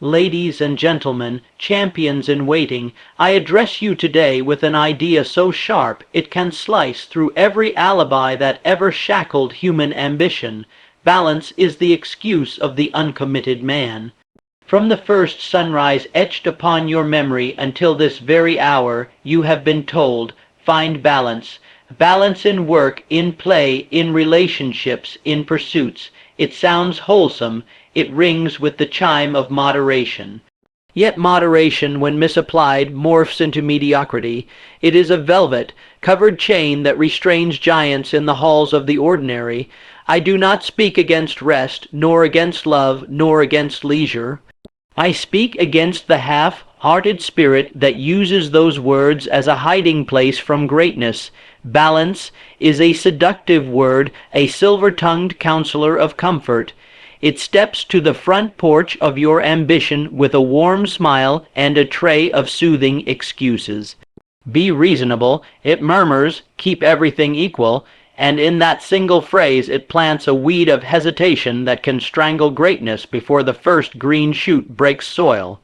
Ladies and gentlemen, champions in waiting, I address you today with an idea so sharp it can slice through every alibi that ever shackled human ambition. Balance is the excuse of the uncommitted man. From the first sunrise etched upon your memory until this very hour, you have been told, find balance. Balance in work, in play, in relationships, in pursuits. It sounds wholesome. It rings with the chime of moderation. Yet moderation, when misapplied, morphs into mediocrity. It is a velvet-covered chain that restrains giants in the halls of the ordinary. I do not speak against rest, nor against love, nor against leisure. I speak against the half-hearted spirit that uses those words as a hiding place from greatness. Balance is a seductive word, a silver-tongued counselor of comfort. It steps to the front porch of your ambition with a warm smile and a tray of soothing excuses. Be reasonable, it murmurs, keep everything equal, and in that single phrase it plants a weed of hesitation that can strangle greatness before the first green shoot breaks soil.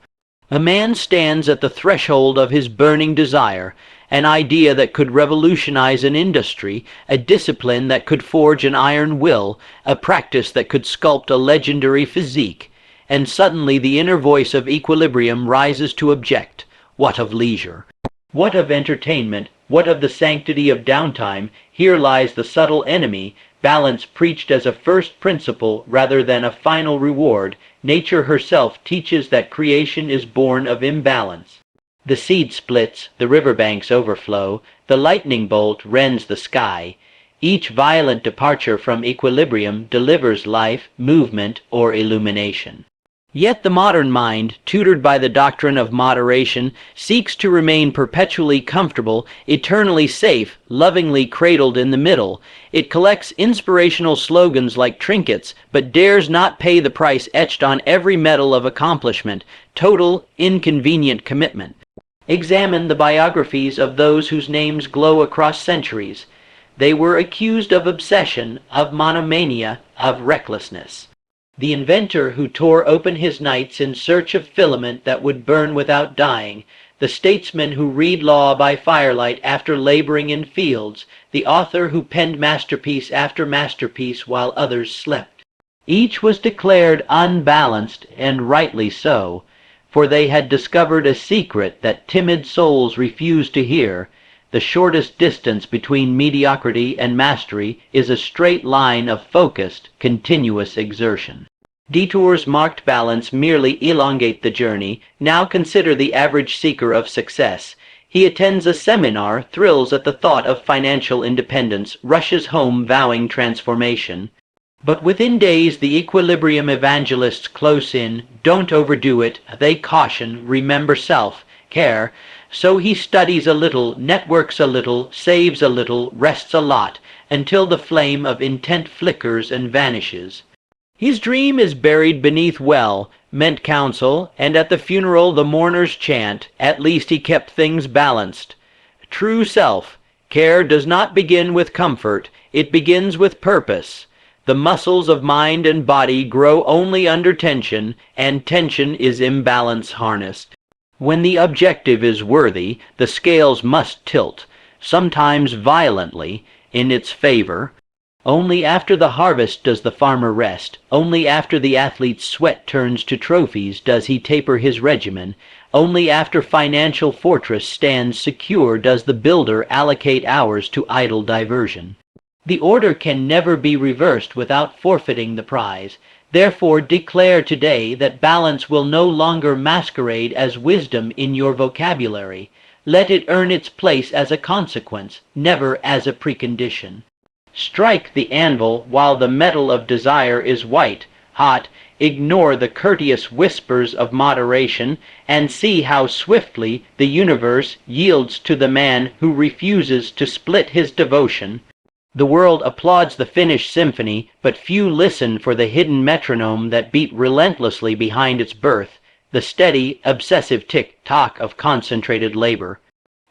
A man stands at the threshold of his burning desire, an idea that could revolutionize an industry, a discipline that could forge an iron will, a practice that could sculpt a legendary physique, and suddenly the inner voice of equilibrium rises to object. What of leisure? What of entertainment? What of the sanctity of downtime? Here lies the subtle enemy, balance preached as a first principle rather than a final reward. Nature herself teaches that creation is born of imbalance. The seed splits, the riverbanks overflow, the lightning bolt rends the sky. Each violent departure from equilibrium delivers life, movement, or illumination. Yet the modern mind, tutored by the doctrine of moderation, seeks to remain perpetually comfortable, eternally safe, lovingly cradled in the middle. It collects inspirational slogans like trinkets, but dares not pay the price etched on every medal of accomplishment, total, inconvenient commitment. Examine the biographies of those whose names glow across centuries. They were accused of obsession, of monomania, of recklessness. The inventor who tore open his nights in search of filament that would burn without dying, the statesman who read law by firelight after laboring in fields, the author who penned masterpiece after masterpiece while others slept. Each was declared unbalanced, and rightly so, for they had discovered a secret that timid souls refused to hear. The shortest distance between mediocrity and mastery is a straight line of focused, continuous exertion. Detours marked balance merely elongate the journey. Now consider the average seeker of success. He attends a seminar, thrills at the thought of financial independence, rushes home vowing transformation. But within days the equilibrium evangelists close in. Don't overdo it, they caution, remember self-care. So he studies a little, networks a little, saves a little, rests a lot, until the flame of intent flickers and vanishes. His dream is buried beneath well-meant counsel, and at the funeral the mourners chant, at least he kept things balanced. True self-care does not begin with comfort, it begins with purpose. The muscles of mind and body grow only under tension, and tension is imbalance harnessed. When the objective is worthy, the scales must tilt, sometimes violently, in its favor. Only after the harvest does the farmer rest. Only after the athlete's sweat turns to trophies does he taper his regimen. Only after financial fortress stands secure does the builder allocate hours to idle diversion. The order can never be reversed without forfeiting the prize. Therefore declare today that balance will no longer masquerade as wisdom in your vocabulary. Let it earn its place as a consequence, never as a precondition. Strike the anvil while the metal of desire is white, hot. Ignore the courteous whispers of moderation, and see how swiftly the universe yields to the man who refuses to split his devotion. The world applauds the finished symphony, but few listen for the hidden metronome that beat relentlessly behind its birth, the steady, obsessive tick-tock of concentrated labor.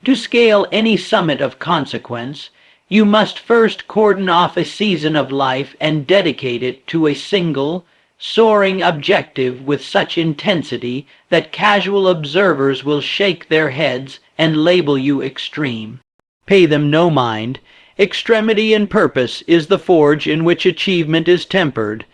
To scale any summit of consequence, you must first cordon off a season of life and dedicate it to a single, soaring objective with such intensity that casual observers will shake their heads and label you extreme. Pay them no mind. Extremity in purpose is the forge in which achievement is tempered.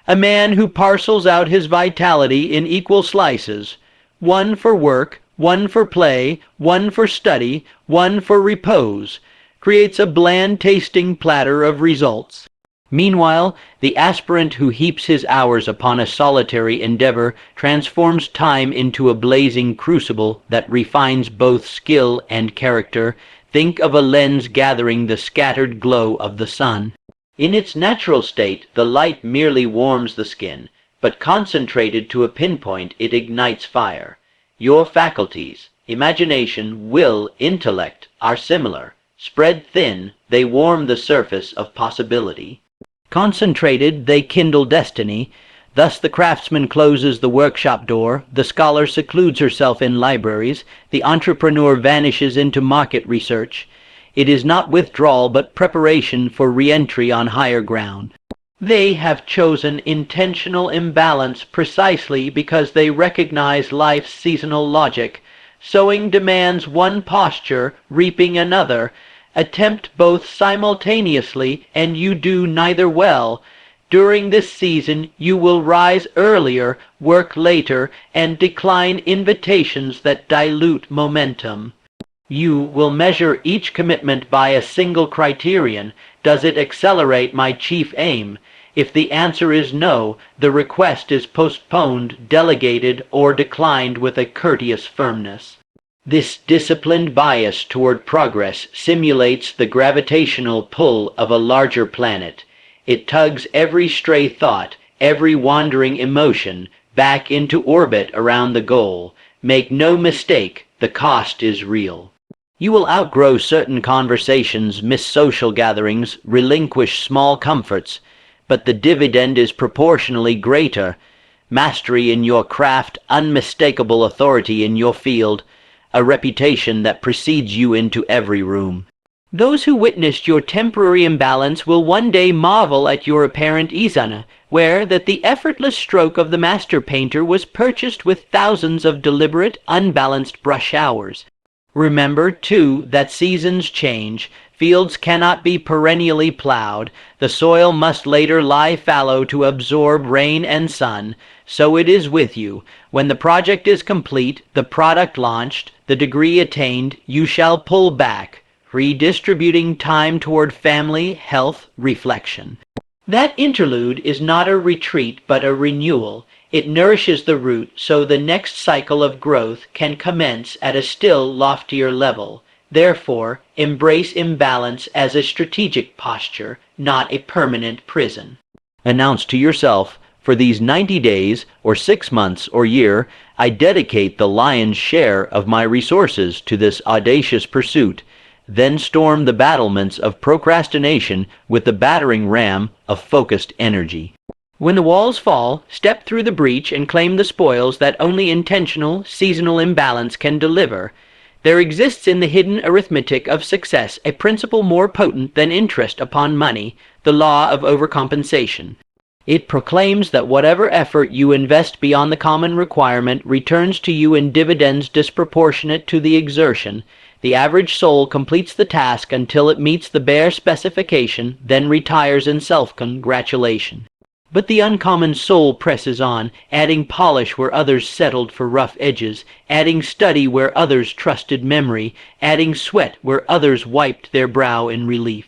A man who parcels out his vitality in equal slices, one for work, one for play, one for study, one for repose, creates a bland-tasting platter of results. Meanwhile, the aspirant who heaps his hours upon a solitary endeavor transforms time into a blazing crucible that refines both skill and character. Think of a lens gathering the scattered glow of the sun. In its natural state, the light merely warms the skin, but concentrated to a pinpoint, it ignites fire. Your faculties, imagination, will, intellect, are similar. Spread thin, they warm the surface of possibility. Concentrated, they kindle destiny. Thus the craftsman closes the workshop door, the scholar secludes herself in libraries, the entrepreneur vanishes into market research. It is not withdrawal but preparation for re-entry on higher ground. They have chosen intentional imbalance precisely because they recognize life's seasonal logic. Sowing demands one posture, reaping another. Attempt both simultaneously, and you do neither well. During this season you will rise earlier, work later, and decline invitations that dilute momentum. You will measure each commitment by a single criterion. Does it accelerate my chief aim? If the answer is no, the request is postponed, delegated, or declined with a courteous firmness. This disciplined bias toward progress simulates the gravitational pull of a larger planet. It tugs every stray thought, every wandering emotion, back into orbit around the goal. Make no mistake, the cost is real. You will outgrow certain conversations, miss social gatherings, relinquish small comforts, but the dividend is proportionally greater. Mastery in your craft, unmistakable authority in your field, a reputation that precedes you into every room. Those who witnessed your temporary imbalance will one day marvel at your apparent izana, where that the effortless stroke of the master painter was purchased with thousands of deliberate, unbalanced brush hours. Remember, too, that seasons change. Fields cannot be perennially plowed. The soil must later lie fallow to absorb rain and sun. So it is with you. When the project is complete, the product launched, the degree attained, you shall pull back, redistributing time toward family, health, reflection. That interlude is not a retreat but a renewal. It nourishes the root so the next cycle of growth can commence at a still loftier level. Therefore, embrace imbalance as a strategic posture, not a permanent prison. Announce to yourself, for these 90 days, or 6 months, or year, I dedicate the lion's share of my resources to this audacious pursuit. Then storm the battlements of procrastination with the battering ram of focused energy. When the walls fall, step through the breach and claim the spoils that only intentional, seasonal imbalance can deliver. There exists in the hidden arithmetic of success a principle more potent than interest upon money, the law of overcompensation. It proclaims that whatever effort you invest beyond the common requirement returns to you in dividends disproportionate to the exertion. The average soul completes the task until it meets the bare specification, then retires in self-congratulation. But the uncommon soul presses on, adding polish where others settled for rough edges, adding study where others trusted memory, adding sweat where others wiped their brow in relief.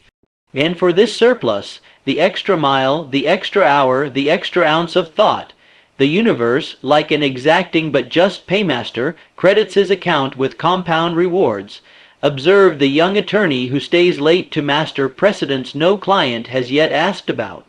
And for this surplus, the extra mile, the extra hour, the extra ounce of thought, the universe, like an exacting but just paymaster, credits his account with compound rewards. Observe the young attorney who stays late to master precedents no client has yet asked about.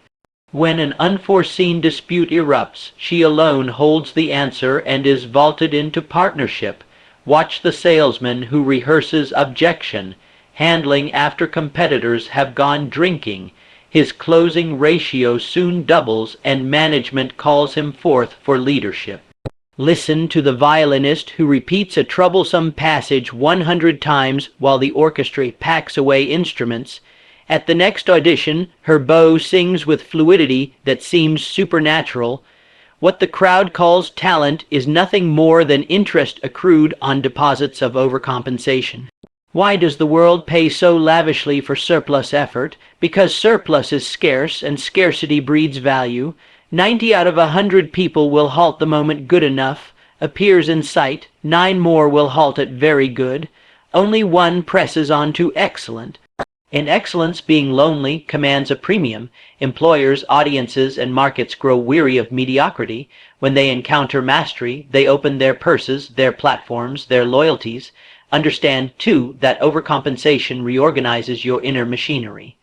When an unforeseen dispute erupts, she alone holds the answer and is vaulted into partnership. Watch the salesman who rehearses objection, handling after competitors have gone drinking. His closing ratio soon doubles and management calls him forth for leadership. Listen to the violinist who repeats a troublesome passage 100 times while the orchestra packs away instruments. At the next audition, her bow sings with fluidity that seems supernatural. What the crowd calls talent is nothing more than interest accrued on deposits of overcompensation. Why does the world pay so lavishly for surplus effort? Because surplus is scarce, and scarcity breeds value. 90 out of 100 people will halt the moment good enough appears in sight. 9 more will halt at very good. Only 1 presses on to excellent. And excellence, being lonely, commands a premium. Employers, audiences, and markets grow weary of mediocrity. When they encounter mastery, they open their purses, their platforms, their loyalties. Understand, too, that overcompensation reorganizes your inner machinery.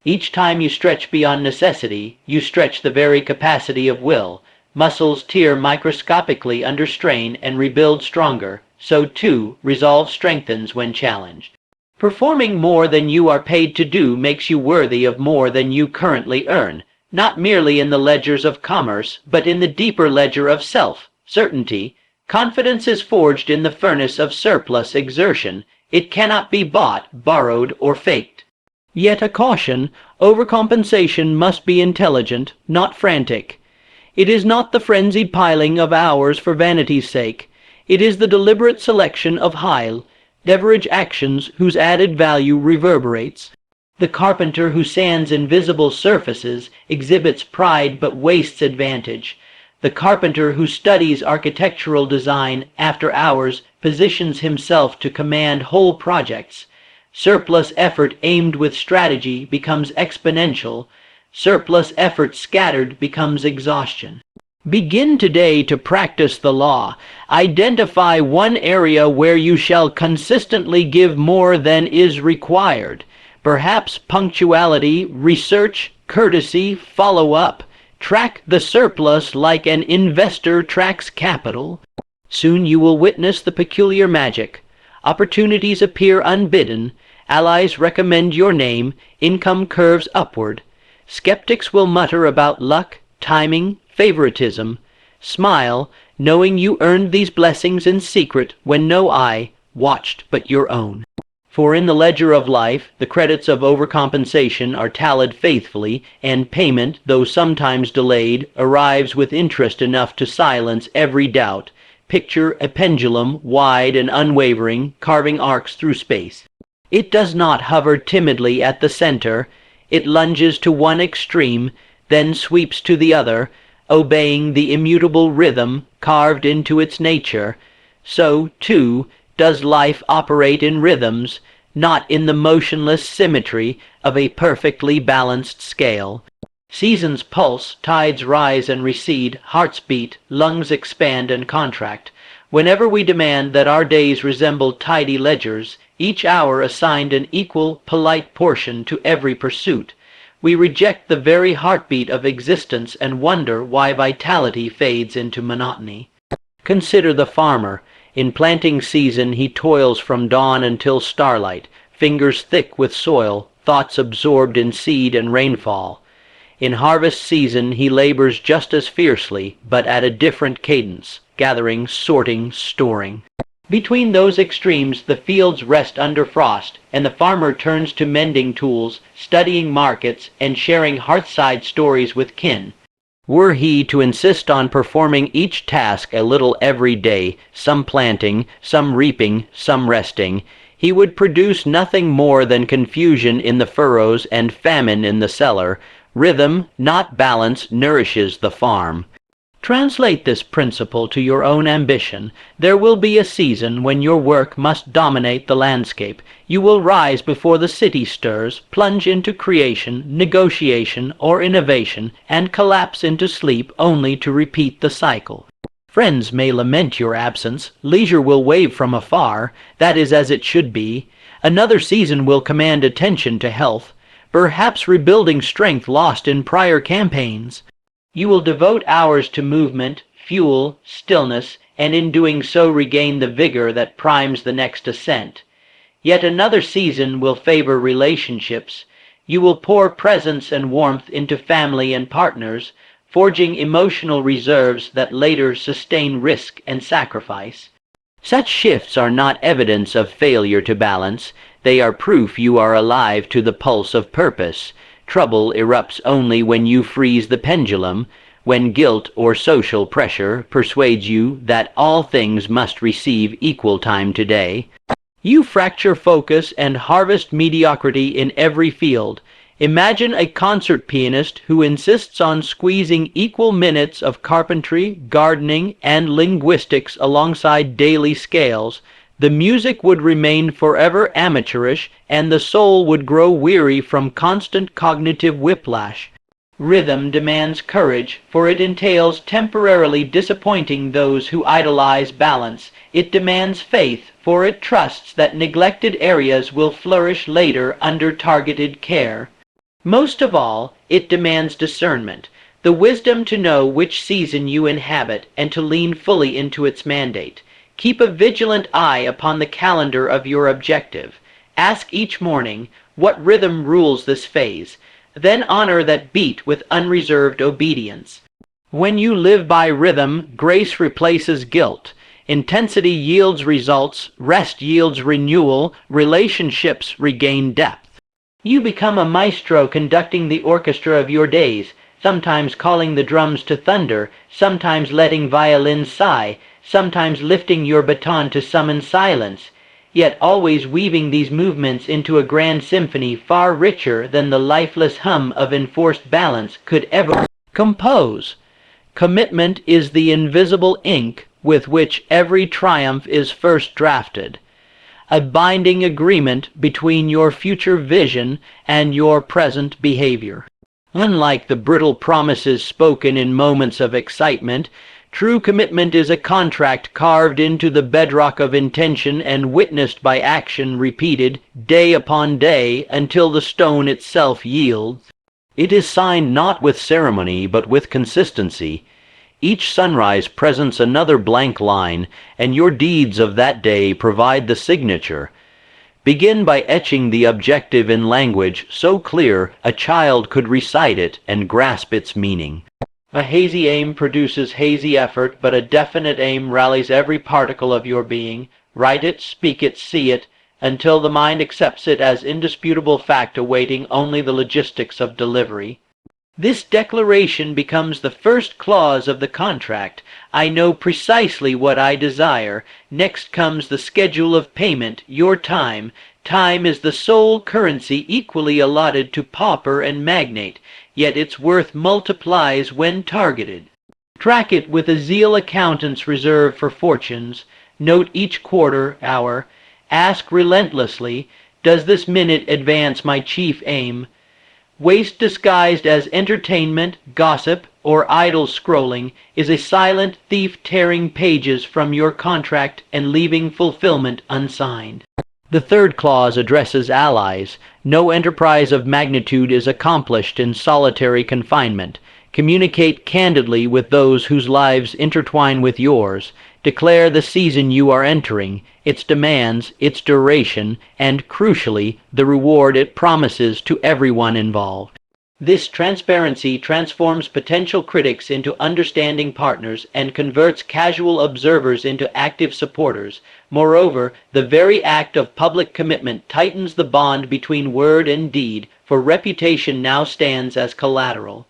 Each time you stretch beyond necessity, you stretch the very capacity of will. Muscles tear microscopically under strain and rebuild stronger. So, too, resolve strengthens when challenged. Performing more than you are paid to do makes you worthy of more than you currently earn, not merely in the ledgers of commerce, but in the deeper ledger of self, certainty. Confidence is forged in the furnace of surplus exertion. It cannot be bought, borrowed, or faked. Yet a caution, overcompensation must be intelligent, not frantic. It is not the frenzied piling of hours for vanity's sake. It is the deliberate selection of high, leverage actions whose added value reverberates. The carpenter who sands invisible surfaces exhibits pride but wastes advantage. The carpenter who studies architectural design after hours positions himself to command whole projects. Surplus effort aimed with strategy becomes exponential. Surplus effort scattered becomes exhaustion. Begin today to practice the law. Identify one area where you shall consistently give more than is required. Perhaps punctuality, research, courtesy, follow-up. Track the surplus like an investor tracks capital. Soon you will witness the peculiar magic. Opportunities appear unbidden. Allies recommend your name. Income curves upward. Skeptics will mutter about luck, timing, favoritism. Smile, knowing you earned these blessings in secret when no eye watched but your own. For in the ledger of life, the credits of overcompensation are tallied faithfully, and payment, though sometimes delayed, arrives with interest enough to silence every doubt. Picture a pendulum, wide and unwavering, carving arcs through space. It does not hover timidly at the center. It lunges to one extreme, then sweeps to the other, obeying the immutable rhythm carved into its nature. So, too, does life operate in rhythms, not in the motionless symmetry of a perfectly balanced scale. Seasons pulse, tides rise and recede, hearts beat, lungs expand and contract. Whenever we demand that our days resemble tidy ledgers, each hour assigned an equal, polite portion to every pursuit, we reject the very heartbeat of existence and wonder why vitality fades into monotony. Consider the farmer. In planting season he toils from dawn until starlight, fingers thick with soil, thoughts absorbed in seed and rainfall. In harvest season he labors just as fiercely, but at a different cadence, gathering, sorting, storing. Between those extremes the fields rest under frost, and the farmer turns to mending tools, studying markets, and sharing hearthside stories with kin. Were he to insist on performing each task a little every day, some planting, some reaping, some resting, he would produce nothing more than confusion in the furrows and famine in the cellar. Rhythm, not balance, nourishes the farm. Translate this principle to your own ambition. There will be a season when your work must dominate the landscape. You will rise before the city stirs, plunge into creation, negotiation, or innovation, and collapse into sleep only to repeat the cycle. Friends may lament your absence. Leisure will wave from afar. That is as it should be. Another season will command attention to health, perhaps rebuilding strength lost in prior campaigns. You will devote hours to movement, fuel, stillness, and in doing so regain the vigor that primes the next ascent. Yet another season will favor relationships. You will pour presence and warmth into family and partners, forging emotional reserves that later sustain risk and sacrifice. Such shifts are not evidence of failure to balance. They are proof you are alive to the pulse of purpose. Trouble erupts only when you freeze the pendulum. when guilt or social pressure persuades you that all things must receive equal time today. You fracture focus and harvest mediocrity in every field. Imagine a concert pianist who insists on squeezing equal minutes of carpentry, gardening, and linguistics alongside daily scales. The music would remain forever amateurish, and the soul would grow weary from constant cognitive whiplash. Rhythm demands courage, for it entails temporarily disappointing those who idolize balance. It demands faith, for it trusts that neglected areas will flourish later under targeted care. Most of all, it demands discernment, the wisdom to know which season you inhabit and to lean fully into its mandate. Keep a vigilant eye upon the calendar of your objective. Ask each morning, what rhythm rules this phase? Then honor that beat with unreserved obedience. When you live by rhythm, grace replaces guilt. Intensity yields results, rest yields renewal, relationships regain depth. You become a maestro conducting the orchestra of your days, sometimes calling the drums to thunder, sometimes letting violins sigh, sometimes lifting your baton to summon silence, yet always weaving these movements into a grand symphony far richer than the lifeless hum of enforced balance could ever compose. Commitment is the invisible ink with which every triumph is first drafted, a binding agreement between your future vision and your present behavior. Unlike the brittle promises spoken in moments of excitement, true commitment is a contract carved into the bedrock of intention and witnessed by action repeated day upon day until the stone itself yields. It is signed not with ceremony but with consistency. Each sunrise presents another blank line, and your deeds of that day provide the signature. Begin by etching the objective in language so clear a child could recite it and grasp its meaning. A hazy aim produces hazy effort, but a definite aim rallies every particle of your being. Write it, speak it, see it, until the mind accepts it as indisputable fact awaiting only the logistics of delivery. This declaration becomes the first clause of the contract. I know precisely what I desire. Next comes the schedule of payment, your time. Time is the sole currency equally allotted to pauper and magnate, yet its worth multiplies when targeted. Track it with a zeal accountants reserve for fortunes. Note each quarter, hour. Ask relentlessly, does this minute advance my chief aim? Waste disguised as entertainment, gossip, or idle scrolling is a silent thief tearing pages from your contract and leaving fulfillment unsigned. The third clause addresses allies. No enterprise of magnitude is accomplished in solitary confinement. Communicate candidly with those whose lives intertwine with yours. Declare the season you are entering, its demands, its duration, and, crucially, the reward it promises to everyone involved. This transparency transforms potential critics into understanding partners and converts casual observers into active supporters. Moreover, the very act of public commitment tightens the bond between word and deed, for reputation now stands as collateral.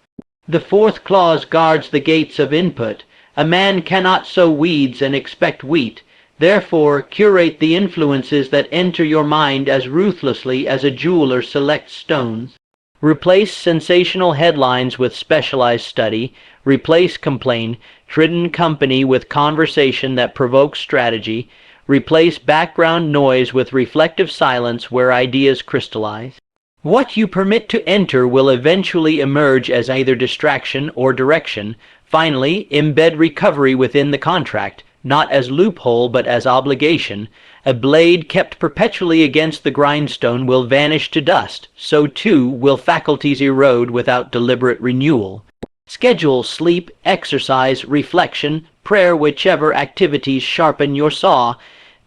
The fourth clause guards the gates of input. A man cannot sow weeds and expect wheat. Therefore, curate the influences that enter your mind as ruthlessly as a jeweler selects stones. Replace sensational headlines with specialized study. Replace complaint-ridden company with conversation that provokes strategy. Replace background noise with reflective silence where ideas crystallize. What you permit to enter will eventually emerge as either distraction or direction. Finally, embed recovery within the contract, not as loophole but as obligation. A blade kept perpetually against the grindstone will vanish to dust. So too will faculties erode without deliberate renewal. Schedule sleep, exercise, reflection, prayer, whichever activities sharpen your saw.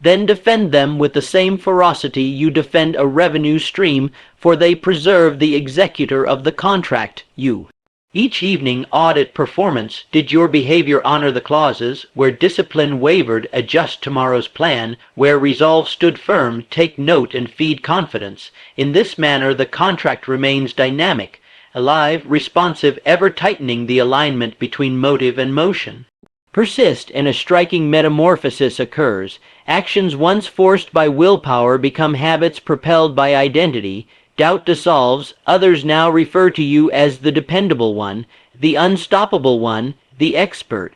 Then defend them with the same ferocity you defend a revenue stream, for they preserve the executor of the contract, you. Each evening audit performance. Did your behavior honor the clauses? Where discipline wavered, adjust tomorrow's plan. Where resolve stood firm, take note and feed confidence. In this manner the contract remains dynamic, alive, responsive, ever tightening the alignment between motive and motion. Persist, and a striking metamorphosis occurs. Actions once forced by willpower become habits propelled by identity. Doubt dissolves. Others now refer to you as the dependable one, the unstoppable one, the expert.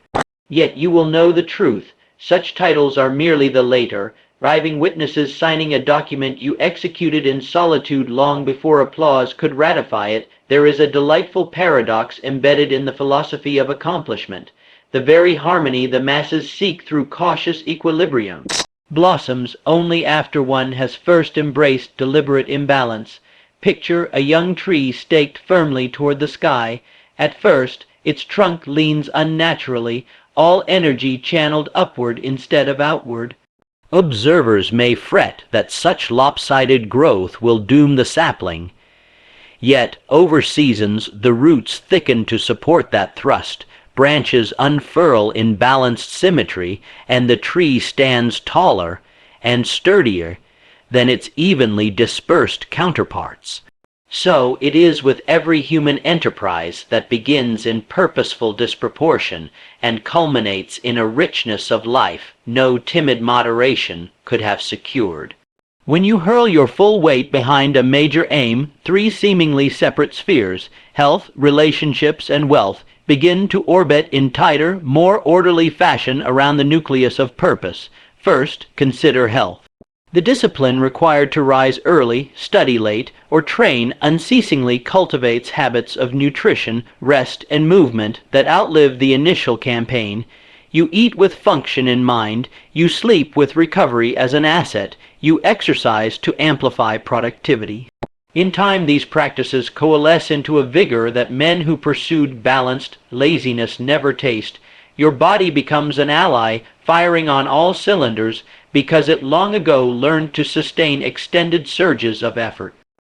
Yet you will know the truth. Such titles are merely the later, arriving witnesses signing a document you executed in solitude long before applause could ratify it. There is a delightful paradox embedded in the philosophy of accomplishment. The very harmony the masses seek through cautious equilibrium blossoms only after one has first embraced deliberate imbalance. Picture a young tree staked firmly toward the sky. At first, its trunk leans unnaturally, all energy channeled upward instead of outward. Observers may fret that such lopsided growth will doom the sapling. Yet, over seasons, the roots thicken to support that thrust. Branches unfurl in balanced symmetry, and the tree stands taller and sturdier than its evenly dispersed counterparts. So it is with every human enterprise that begins in purposeful disproportion and culminates in a richness of life no timid moderation could have secured. When you hurl your full weight behind a major aim, three seemingly separate spheres, health, relationships, and wealth, begin to orbit in tighter, more orderly fashion around the nucleus of purpose. First, consider health. The discipline required to rise early, study late, or train unceasingly cultivates habits of nutrition, rest, and movement that outlive the initial campaign. You eat with function in mind, you sleep with recovery as an asset, you exercise to amplify productivity. In time, these practices coalesce into a vigor that men who pursued balanced laziness never taste. Your body becomes an ally, firing on all cylinders, because it long ago learned to sustain extended surges of effort.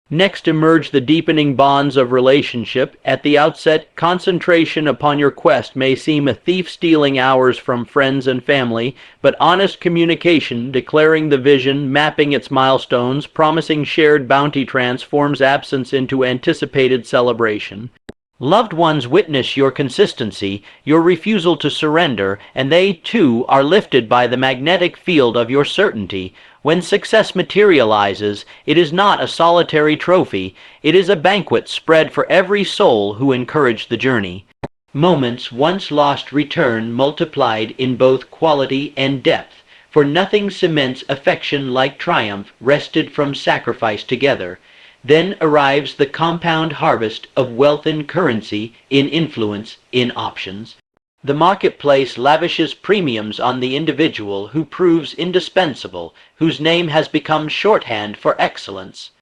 Next emerge the deepening bonds of relationship. At the outset, concentration upon your quest may seem a thief stealing hours from friends and family, but honest communication, declaring the vision, mapping its milestones, promising shared bounty transforms absence into anticipated celebration. Loved ones witness your consistency, your refusal to surrender, and they, too, are lifted by the magnetic field of your certainty. When success materializes, it is not a solitary trophy, it is a banquet spread for every soul who encouraged the journey. Moments once lost return multiplied in both quality and depth, for nothing cements affection like triumph wrested from sacrifice together. Then arrives the compound harvest of wealth in currency, in influence, in options. The marketplace lavishes premiums on the individual who proves indispensable, whose name has become shorthand for excellence.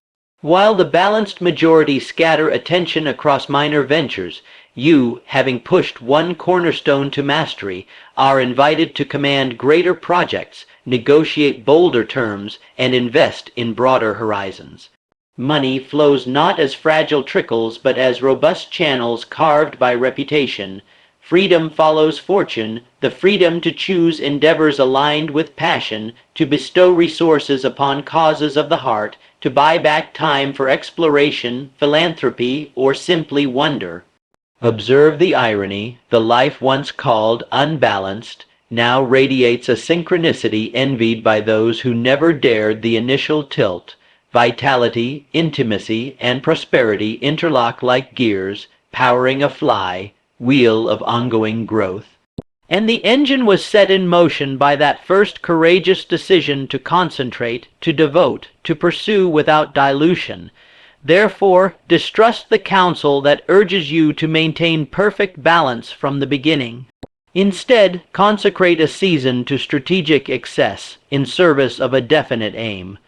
While the balanced majority scatter attention across minor ventures, you, having pushed one cornerstone to mastery, are invited to command greater projects, negotiate bolder terms, and invest in broader horizons. Money flows not as fragile trickles, but as robust channels carved by reputation. Freedom follows fortune, the freedom to choose endeavors aligned with passion, to bestow resources upon causes of the heart, to buy back time for exploration, philanthropy, or simply wonder. Observe the irony. The life once called unbalanced now radiates a synchronicity envied by those who never dared the initial tilt. Vitality, intimacy, and prosperity interlock like gears, powering a wheel of ongoing growth. And the engine was set in motion by that first courageous decision to concentrate, to devote, to pursue without dilution. Therefore, distrust the counsel that urges you to maintain perfect balance from the beginning. Instead, consecrate a season to strategic excess in service of a definite aim.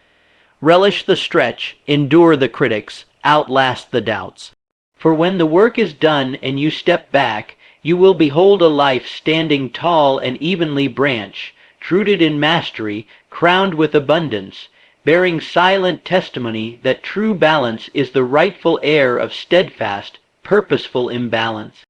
Relish the stretch, endure the critics, outlast the doubts. For when the work is done and you step back, you will behold a life standing tall and evenly branched, rooted in mastery, crowned with abundance, bearing silent testimony that true balance is the rightful heir of steadfast, purposeful imbalance.